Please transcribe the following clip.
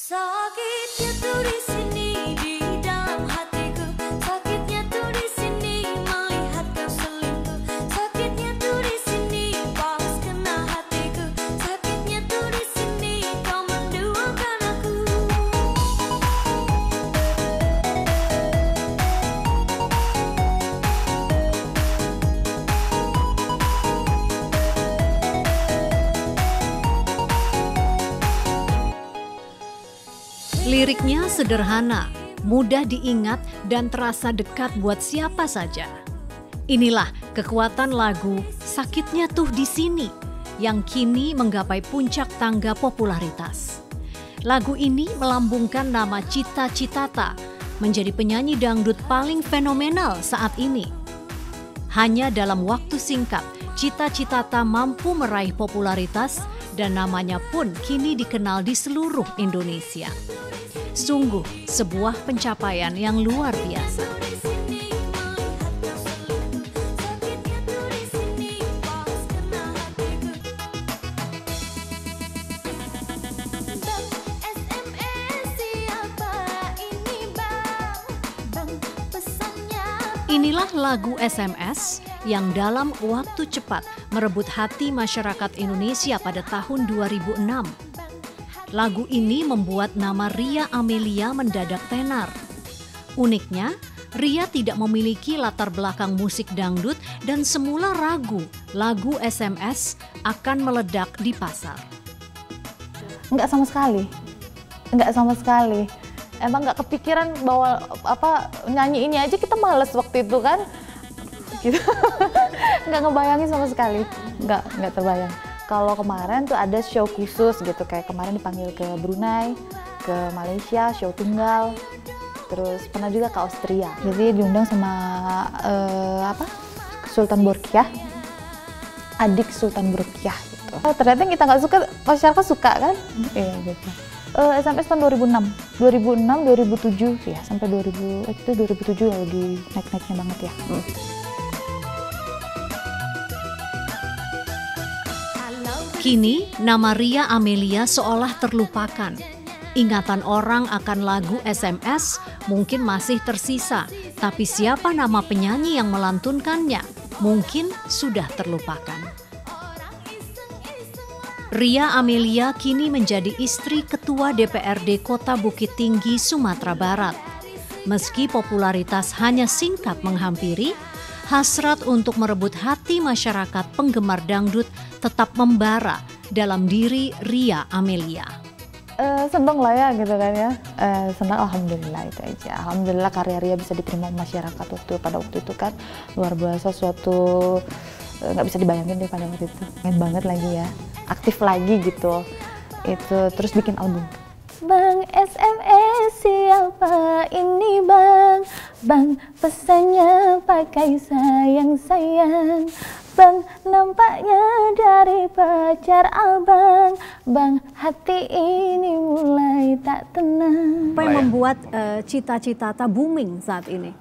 Sakitnya tuh di sini di dalam hatiku, sakitnya tuh di sini melihat kau selingkuh, sakitnya tuh di sini pas kena hatiku, sakitnya tuh di sini kau menduakan aku. Liriknya sederhana, mudah diingat dan terasa dekat buat siapa saja. Inilah kekuatan lagu Sakitnya Tuh di Sini yang kini menggapai puncak tangga popularitas. Lagu ini melambungkan nama Cita Citata menjadi penyanyi dangdut paling fenomenal saat ini. Hanya dalam waktu singkat, Cita Citata mampu meraih popularitas dan namanya pun kini dikenal di seluruh Indonesia. Sungguh sebuah pencapaian yang luar biasa. Inilah lagu SMS yang dalam waktu cepat merebut hati masyarakat Indonesia pada tahun 2006. Lagu ini membuat nama Ria Amelia mendadak tenar. Uniknya, Ria tidak memiliki latar belakang musik dangdut dan semula ragu lagu SMS akan meledak di pasar. Enggak sama sekali. Emang nggak kepikiran bahwa nyanyi ini aja kita males waktu itu kan. Gitu. Nggak ngebayangin sama sekali. Nggak terbayang. Kalau kemarin tuh ada show khusus gitu, kayak kemarin dipanggil ke Brunei, ke Malaysia, show tunggal, terus pernah juga ke Austria. Jadi diundang sama Sultan Borkiah, adik Sultan Borkiah gitu. Ternyata yang kita nggak suka, masyarakat suka kan? Iya gitu. SMS tahun 2006, 2007 ya, sampai 2007 lagi naik-naiknya banget ya. Kini, nama Ria Amelia seolah terlupakan. Ingatan orang akan lagu SMS mungkin masih tersisa, tapi siapa nama penyanyi yang melantunkannya mungkin sudah terlupakan. Ria Amelia kini menjadi istri Ketua DPRD Kota Bukit Tinggi, Sumatera Barat. Meski popularitas hanya singkat menghampiri, hasrat untuk merebut hati masyarakat penggemar dangdut tetap membara dalam diri Ria Amelia. Senang lah ya gitu kan ya, senang, alhamdulillah itu aja. Alhamdulillah karya Ria bisa diterima masyarakat pada waktu itu kan luar biasa, suatu nggak bisa dibayangin deh pada waktu itu. Pengen banget lagi ya, aktif lagi gitu. Itu terus bikin album. Bang SMS siapa ini bang? Bang pesannya pakai sayang-sayang. Bang nampaknya dari pacar abang. Bang hati ini mulai tak tenang. Apa yang membuat Cita Citata booming saat ini?